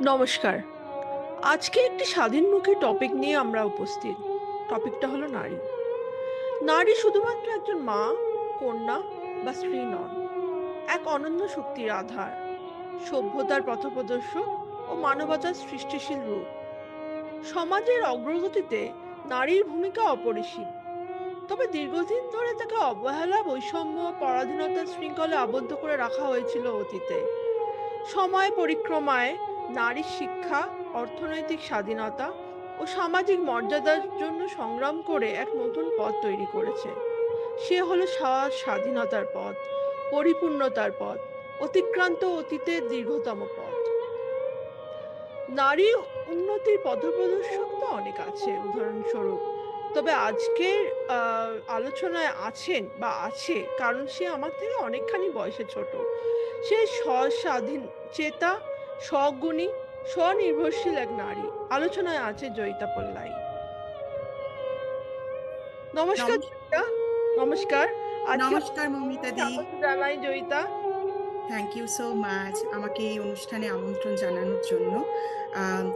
নমস্কার। আজকে একটি স্বাধীনমুখী টপিক নিয়ে আমরা উপস্থিত। টপিকটা হলো নারী। নারী শুধুমাত্র একজন মা, কন্যা বা স্ত্রী নন। এক অনন্য শক্তির আধার, সভ্যতার পথপ্রদর্শক ও মানবতার সৃষ্টিশীল রূপ। সমাজের অগ্রগতিতে নারীর ভূমিকা অপরিসীম। তবে দীর্ঘদিন ধরে তাকে অবহেলা, বৈষম্য, পরাধীনতার শৃঙ্খলে আবদ্ধ করে রাখা হয়েছিল অতীতে। সময় পরিক্রমায় নারীর শিক্ষা, অর্থনৈতিক স্বাধীনতা ও সামাজিক মর্যাদার জন্য সংগ্রাম করে এক নতুন পথ তৈরি করেছে। সে হলো স্বাধীনতার পথ, পরিপূর্ণতার পথ, অতিক্রান্ত অতীতের দীর্ঘতম পথ। নারী উন্নতির পথপ্রদর্শক তো অনেক আছে, উদাহরণস্বরূপ। তবে আজকের আলোচনায় আছেন বা আছে, কারণ সে আমার থেকে অনেকখানি বয়সে ছোট। সে স্বস্বাধীন চেতা, স্বগুণী, স্বনির্ভরশীল এক নারী। আলোচনায় আছে জয়িতা পল্লাই। নমস্কার নমস জয়িতা। নমস্কার। আজকে নমস্কার মৌমিতা দি। স্বাগত জানাই Joyita. Thank you so much আমাকে এই অনুষ্ঠানে আমন্ত্রণ জানানোর জন্য।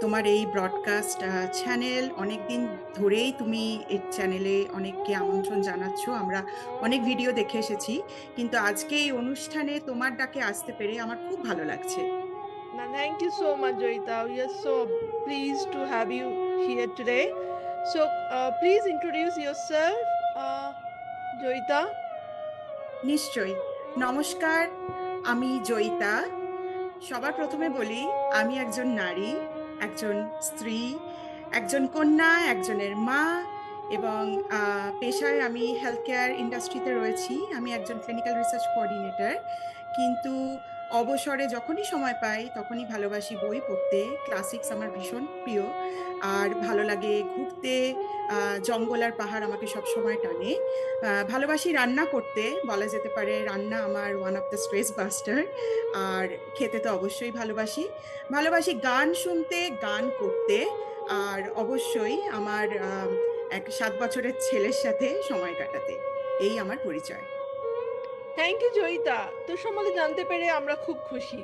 তোমার এই ব্রডকাস্ট চ্যানেল অনেকদিন ধরেই তুমি এই চ্যানেলে অনেককে আমন্ত্রণ জানাচ্ছ। আমরা অনেক ভিডিও দেখে এসেছি, কিন্তু আজকে এই অনুষ্ঠানে তোমার ডাকে আসতে পেরে আমার খুব ভালো লাগছে। Thank you so much, Joyita. We are so pleased to have you here today. So, please introduce yourself, Joyita. নিশ্চয়ই। নমস্কার, আমি জয়িতা। সবার প্রথমে বলি, আমি একজন নারী, একজন স্ত্রী, একজন কন্যা, একজনের মা, এবং পেশায় আমি হেলথ কেয়ার ইন্ডাস্ট্রিতে রয়েছি। আমি একজন ক্লিনিক্যাল রিসার্চ কোঅর্ডিনেটর। কিন্তু অবসরে যখনই সময় পাই তখনই ভালোবাসি বই পড়তে। ক্লাসিক্স আমার ভীষণ প্রিয়। আর ভালো লাগে ঘুরতে। জঙ্গল আর পাহাড় আমাকে সবসময় টানে। ভালোবাসি রান্না করতে, বলা যেতে পারে রান্না আমার one of the stress buster. আর খেতে তো অবশ্যই ভালোবাসি। ভালোবাসি গান শুনতে, গান করতে। আর অবশ্যই আমার এক 7 বছরের ছেলের সাথে সময় কাটাতে। এই আমার পরিচয়। Thank you Joyita. তোর সম্বন্ধে জানতে পেরে আমরা খুব খুশি।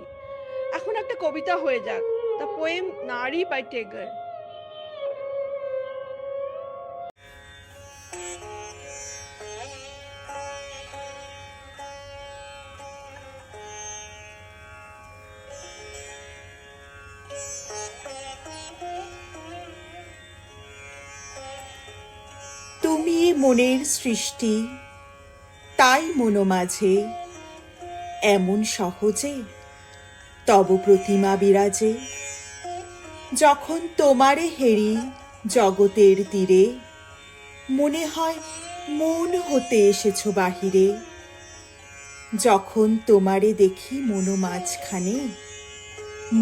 এখন একটা কবিতা হয়ে যাক। দ্য পোয়েম নারী বাই টেগার। তুমি মনের সৃষ্টি, তাই মনোমাঝে এমন সহজে তব প্রতিমা বিরাজে। যখন তোমারে হেরি জগতের তীরে, মনে হয় মন হতে এসেছো বাহিরে। যখন তোমারে দেখি মনো মাঝখানে,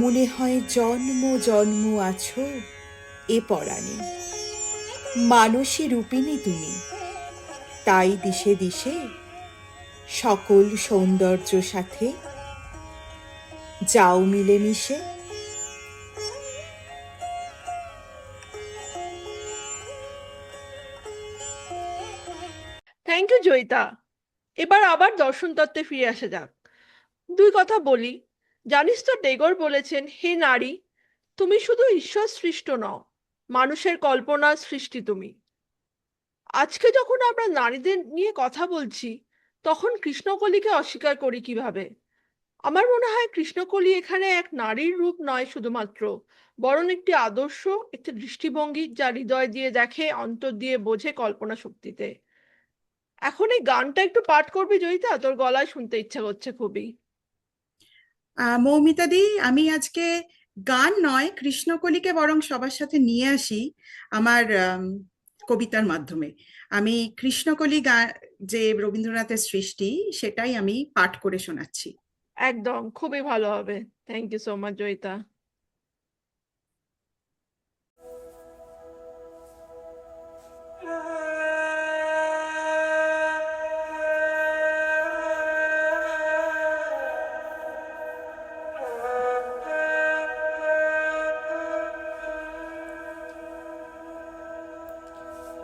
মনে হয় জন্ম জন্ম আছো এ পরাণে। মানসী রূপিণী তুমি, তাই দিশে দিশে সকল সৌন্দর্য সাথে যাও মিলেমিশে। Thank you Joyita. এবার আবার দর্শন তত্ত্বে ফিরে আসা যাক। দুই কথা বলি। জানিস তো, টেগর বলেছেন, হে নারী, তুমি শুধু ঈশ্বর সৃষ্ট নও, মানুষের কল্পনার সৃষ্টি তুমি। আজকে যখন আমরা নারীদের নিয়ে কথা বলছি, তখন কৃষ্ণকলিকে অস্বীকার করি কিভাবে? আমার মনে হয় কৃষ্ণকলি এখানে এক নারীর রূপ নয় শুধুমাত্র, বরং একটি আদর্শ, একটি দৃষ্টিভঙ্গি যা হৃদয় দিয়ে দেখে, অন্তর দিয়ে বোঝে, কল্পনা শক্তিতে। এখন এই গানটা একটু পাঠ করবি জয়িতা? তোর গলায় শুনতে ইচ্ছা করছে খুবই। মৌমিতা দি, আমি আজকে গান নয়, কৃষ্ণকলিকে বরং সবার সাথে নিয়ে আসি আমার কবিতার মাধ্যমে। আমি কৃষ্ণকলি যে রবীন্দ্রনাথের সৃষ্টি, সেটাই আমি পাঠ করে শোনাচ্ছি। একদম খুবই ভালো হবে। Thank you so much Joyita.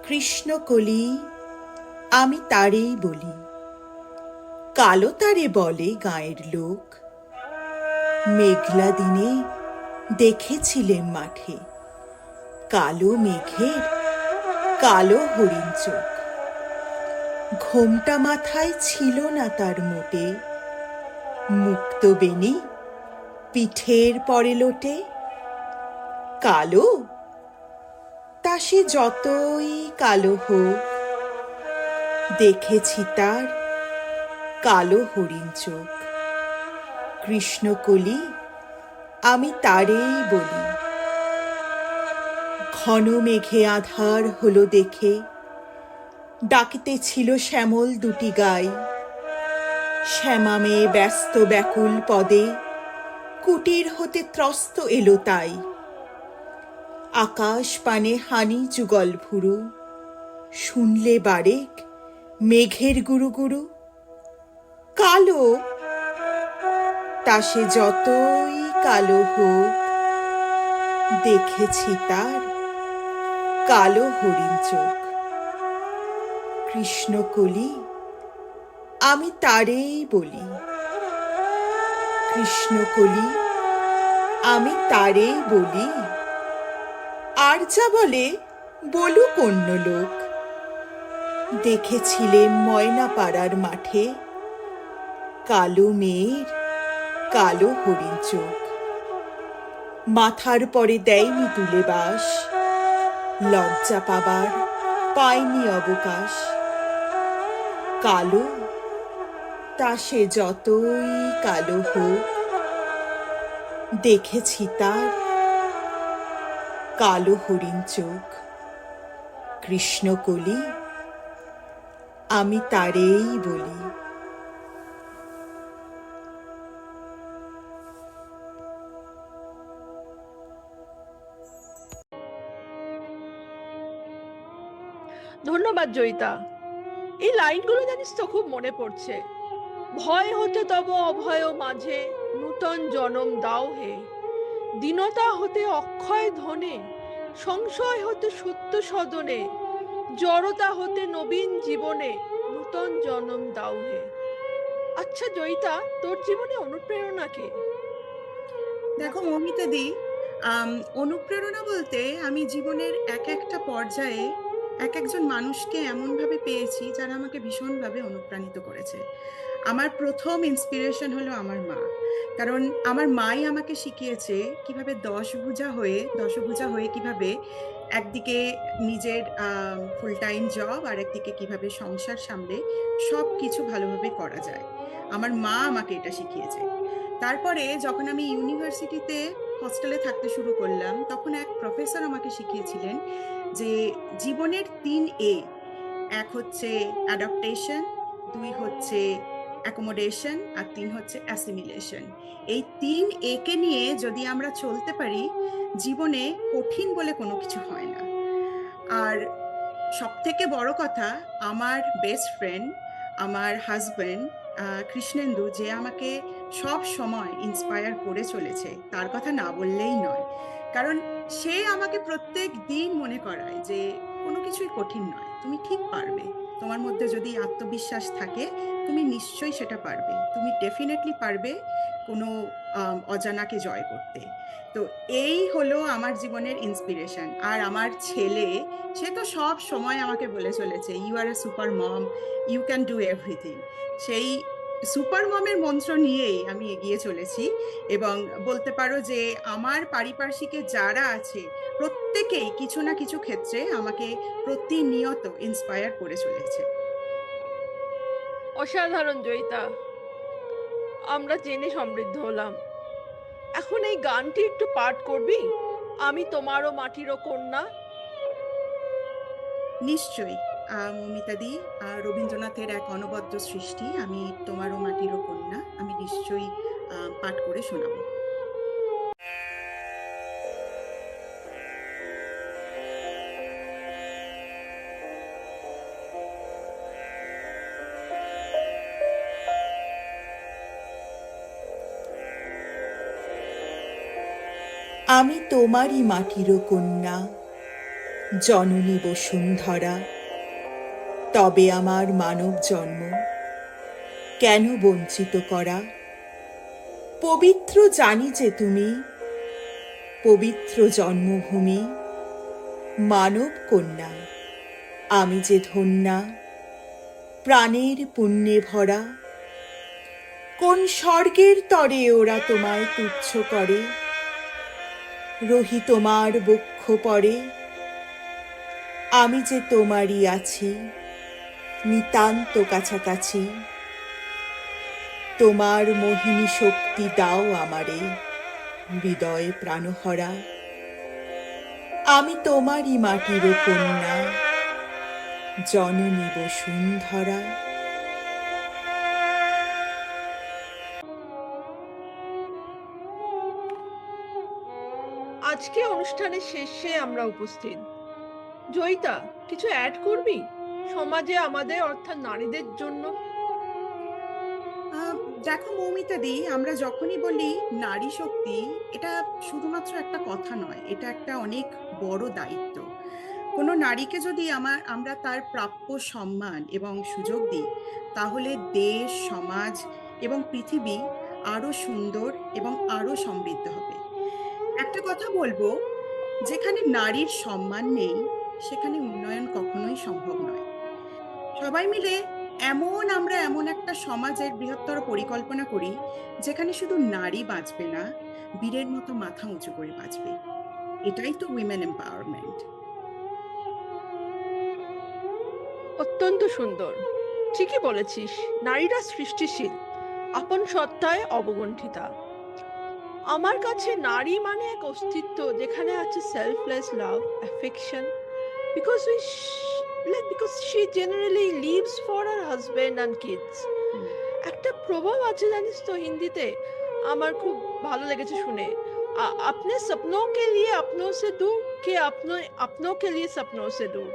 Krishnakali আমি তারেই বলি, কালো তারে বলে গাঁয়ের লোক। মেঘলা দিনে দেখেছিলেন মাঠে কালো মেঘের কালো হরিণ চোখ। ঘোমটা মাথায় ছিল না তার মোটে, মুক্ত বেনি পিঠের পরে লোটে। কালো, তা সে যতই কালো হোক, দেখেছি তার কালো হরিণ চোখ। কৃষ্ণকলি আমি তারেই বলি। ঘন মেঘে আধার হলো দেখে, ডাকিতেছিল শ্যামল দুটি গাই। শ্যামা মেয়ে ব্যস্ত ব্যাকুল পদে, কুটির হতে ত্রস্ত এলো তাই। আকাশ পানে হানি যুগল ভুরু, শুনলে বারেক মেঘের গুরু গুরু। কালো, তা সে যতই কালো হোক, দেখেছি তার কালো হরিণ চোখ। কৃষ্ণকলি আমি তারেই বলি। কৃষ্ণকলি আমি তারেই বলি। আর যা বলে বলুক অন্য লোক। দেখেছিলেন ময়না পাড়ার মাঠে কালো মেয়ের কালো হরিণ চোখ। মাথার পরে দেয়নি তুলে বাস, লজ্জা পাবার পায়নি অবকাশ। কালো, তা সে যতই কালো হোক, দেখেছি তার কালো হরিণ চোখ। কৃষ্ণকলি আমি তারেই বলি। ধন্যবাদ জয়িতা। এই লাইনগুলো জানিস তো খুব মনে পড়ছে। ভয় হতে তব অভয় মাঝে, নূতন জনম দাও হে। দীনতা হতে অক্ষয় ধনে, সংশয় হতে সত্য সদনে। জড়তা হতে নবীন জীবনে, নূতন জনম দাও হে। আচ্ছা জয়িতা, তোর জীবনে অনুপ্রেরণা কে? দেখো মৌমিতাদি, অনুপ্রেরণা বলতে আমি জীবনের এক একটা পর্যায়ে এক একজন মানুষকে এমনভাবে পেয়েছি যারা আমাকে ভীষণভাবে অনুপ্রাণিত করেছে। আমার প্রথম ইন্সপিরেশন হলো আমার মা। কারণ আমার মাই আমাকে শিখিয়েছে কিভাবে দশভুজা হয়ে কিভাবে একদিকে নিজের ফুল টাইম জব আর একদিকে কিভাবে সংসার সামলে সব কিছু ভালোভাবে করা যায়। আমার মা আমাকে এটা শিখিয়েছে। তারপরে যখন আমি ইউনিভার্সিটিতে হস্টেলে থাকতে শুরু করলাম, তখন এক প্রফেসর আমাকে শিখিয়েছিলেন যে জীবনের 3 A। এক হচ্ছে অ্যাডাপ্টেশন, 2 হচ্ছে অ্যাকোমোডেশন, আর 3 হচ্ছে অ্যাসিমিলেশন। এই 3 A কে নিয়ে যদি আমরা চলতে পারি, জীবনে কঠিন বলে কোনো কিছু হয় না। আর সবথেকে বড় কথা, আমার বেস্ট ফ্রেন্ড, আমার হাজব্যান্ড কৃষ্ণেন্দু, যে আমাকে সব সময় ইন্সপায়ার করে চলেছে, তার কথা না বললেই নয়। কারণ সে আমাকে প্রত্যেক দিন মনে করায় যে কোনো কিছুই কঠিন নয়, তুমি ঠিক পারবে। তোমার মধ্যে যদি আত্মবিশ্বাস থাকে, তুমি নিশ্চয়ই সেটা পারবে। তুমি ডেফিনেটলি পারবে কোনো অজানাকে জয় করতে। তো এই হলো আমার জীবনের ইন্সপিরেশন। আর আমার ছেলে, সে তো সব সময় আমাকে বলে চলেছে, you are a super mom, you can do everything. সেই সুপার মমের মন্ত্র নিয়েই আমি এগিয়ে চলেছি। এবং বলতে পারো যে আমার পারিপার্শ্বিকে যারা আছে, প্রত্যেকেই কিছু না কিছু ক্ষেত্রে আমাকে প্রতিনিয়ত ইন্সপায়ার করে চলেছে। অসাধারণ জয়িতা, আমরা জেনে সমৃদ্ধ হলাম। এখন এই গানটি একটু পাঠ করবি? আমি তোমারও মাটিরও কন্যা। নিশ্চয়ই। মৌমিতাদি, রবীন্দ্রনাথের এক অনবদ্য সৃষ্টি আমি তোমারও মাটিরও কন্যা, আমি নিশ্চয়ই পাঠ করে শোনাবো। আমি তোমারই মাটিরও কন্যা, জননী বসুন্ধরা। তবে আমার মানব জন্ম কেন বঞ্চিত করা? পবিত্র জানি যে তুমি, পবিত্র জন্মভূমি, মানব কন্যা আমি যে ধন্যা, প্রাণের পুণ্যে ভরা। কোন স্বর্গের তরে ওরা তোমায় তুচ্ছ করে, রহি তোমার বক্ষ পরে। আমি যে তোমারই আছি, নিতান্ত কাছাকাছি। তোমার মোহিনী শক্তি দাও আমারে, হৃদয় প্রাণহরা। আমি তোমারই মাটির কন্যা, জননী বসুন্ধরা। আজকে অনুষ্ঠানের শেষে আমরা উপস্থিত। জয়িতা, কিছু অ্যাড করবি সমাজে আমাদের অর্থাৎ নারীদের জন্য? আহ, দেখো মৌমিতা দি, আমরা যখনই বলি নারী শক্তি, এটা শুধুমাত্র একটা কথা নয়, এটা একটা অনেক বড় দায়িত্ব। কোনো নারীকে যদি আমরা তার প্রাপ্য সম্মান এবং সুযোগ দিই, তাহলে দেশ, সমাজ এবং পৃথিবী আরো সুন্দর এবং আরো সমৃদ্ধ হবে। একটা কথা বলবো, যেখানে নারীর সম্মান নেই, সেখানে উন্নয়ন কখনোই সম্ভব নয়। সবাই মিলে আমরা এমন একটা সমাজের বৃহত্তর পরিকল্পনা করি, যেখানে শুধু নারী বাঁচবে না, বীরের মতো মাথা উঁচু করে বাঁচবে। এটাই তো উইমেন এম্পাওয়ারমেন্ট। অত্যন্ত সুন্দর, ঠিকই বলেছিস। নারীরা সৃষ্টিশীল, আপন সত্তায় অবগুণ্ঠিতা। আমার কাছে নারী মানে এক অস্তিত্ব যেখানে আছে selfless love, affection, because because she generally lives for her husband and kids. একটা প্রভাব আছে জানিস তো হিন্দিতে, আমার খুব ভালো লেগেছে শুনে। अपने सपनों के लिए अपनों से दूर के अपनों के लिए सपनों से दूर।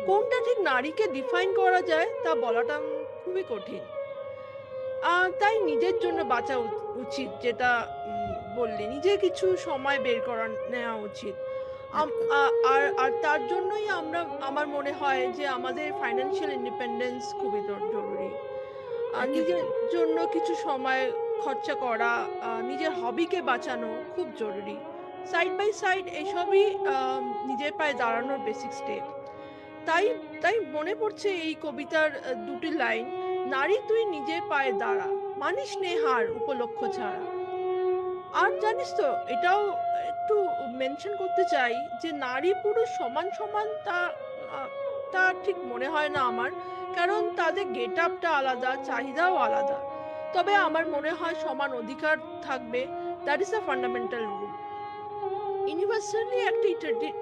কোনটা ঠিক নারীকে ডিফাইন করা যায় তা বলাটা খুবই কঠিন। তাই নিজের জন্য বাঁচা উচিত, যেটা বললি, নিজে কিছু সময় বের করা নেওয়া উচিত। আর আর তার জন্যই আমার মনে হয় যে আমাদের ফাইন্যান্সিয়াল ইন্ডিপেন্ডেন্স খুবই জরুরি। নিজের একেবারে। জন্য কিছু সময় খরচা করা, নিজের হবিকে বাঁচানো খুব জরুরি। সাইড বাই সাইড এসবই নিজের পায়ে দাঁড়ানোর বেসিক স্টেপ। তাই তাই মনে পড়ছে এই কবিতার দুটি লাইন: নারী তুই নিজের পায়ে দাঁড়া, মানিস নে হার উপলক্ষ ছাড়া। আর জানিস তো, এটাও একটু মেনশন করতে চাই যে নারী পুরুষ সমান সমান আহ, তা ঠিক মনে হয় না আমার, কারণ তাদের গেট আপটা আলাদা, চাহিদাও আলাদা। তবে আমার মনে হয় সমান অধিকার থাকবে, that is a fundamental rule. Universally একটা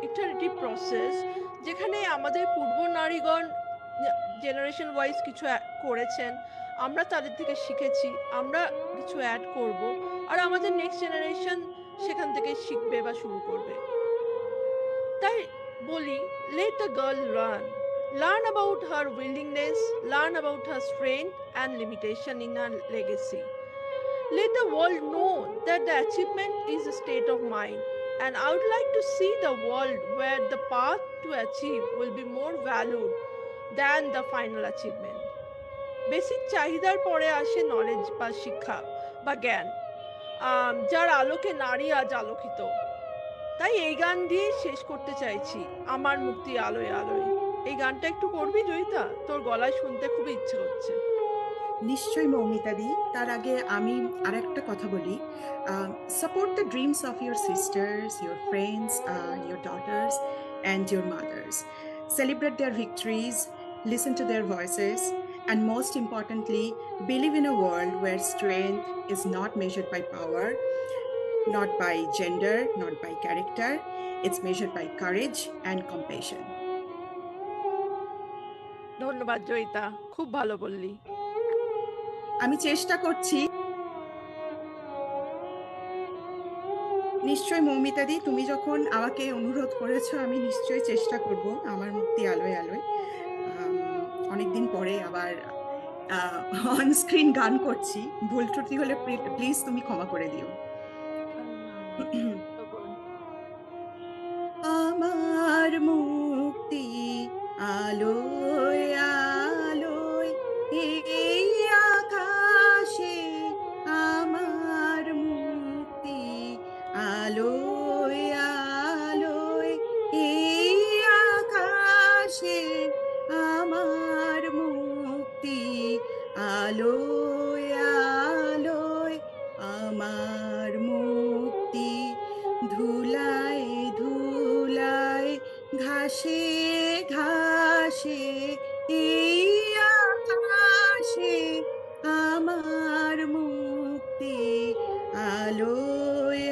ইটারেটিভ প্রসেস, যেখানে আমাদের পূর্ব নারীগণ জেনারেশন ওয়াইজ কিছু করেছেন, আমরা তাদের থেকে শিখেছি, আমরা কিছু অ্যাড করব, আর আমাদের নেক্সট জেনারেশন সেখান থেকে শিখবে বা শুরু করবে। তাই বলি, let the girl learn about her willingness, learn about her strength and limitation in her legacy. Let the world know that the achievement is a state of mind, and I would like to see the world where the path to achieve will be more valued than the final achievement. Basic চাহিদার পরে আসে knowledge বা শিক্ষা বা জ্ঞান, যার আলোকে নারী আজ আলোকিত। তাই এই গান দিয়ে শেষ করতে চাইছি, আমার মুক্তি আলোয় আলোয়। এই গানটা একটু করবি জয়িতা? তোর গলায় শুনতে খুব ইচ্ছে হচ্ছে। নিশ্চয়ই মৌমিতা দি, তার আগে আমি আরেকটা কথা বলি। Support the dreams of your sisters, your friends, your daughters and your mother's. Celebrate their victories, listen to their voices, and most importantly, believe in a world where strength is not measured by power, not by gender, not by character. It's measured by courage and compassion. ধন্যবাদ জয়িতা, খুব ভালো বললি। আমি চেষ্টা করছি। নিশ্চয়ই মৌমিতা দি, তুমি যখন আমাকে অনুরোধ করেছো, আমি নিশ্চয়ই চেষ্টা করব আমার মুক্তি আলোয় আলোয়। অনেকদিন পরে আবার অন স্ক্রিন গান করছি, ভুল ত্রুটি হলে প্লিজ তুমি ক্ষমা করে দিও। আমার মুক্তি আলোয় আলোয়, এই আকাশে আমার মুক্তি আলোয় ঘাসে ঘাসে এই আকাশে আমার মুক্তি, আলোয়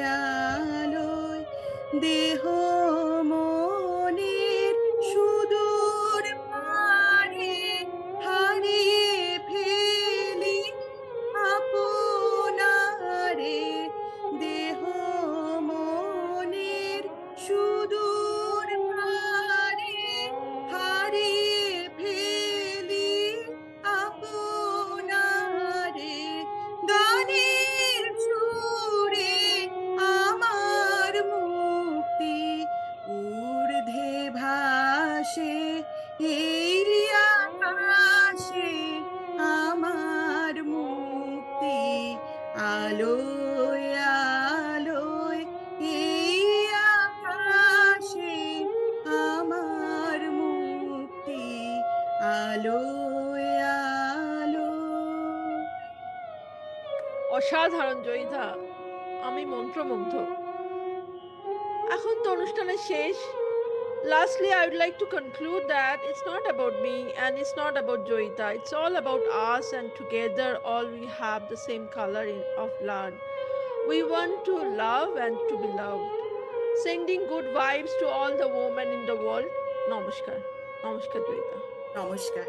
আলোয় দেহ মনের সুদূর পারে হারিয়ে ফেলি আপনারে, দেহ মনের সুদূর পারে হারিয়ে ফেলি আপনারে, গানের সুরে আমার মুক্তি, ঊর্ধ্বে ভাসে এই আকাশে আমার মুক্তি, আলোয় আলোয় এই আকাশে আমার মুক্তি, আলোয় আলোয়। অসাধারণ জয়িতা, আমি মন্ত্রমুগ্ধ। এখন তো অনুষ্ঠানের শেষ। Lastly, I would like to conclude that it's not about me and it's not about Joyita. It's all about us, and together all we have the same color of blood. We want to love and to be loved. Sending good vibes to all the women in the world. Namaskar. Namaskar, Joyita. নমস্কার।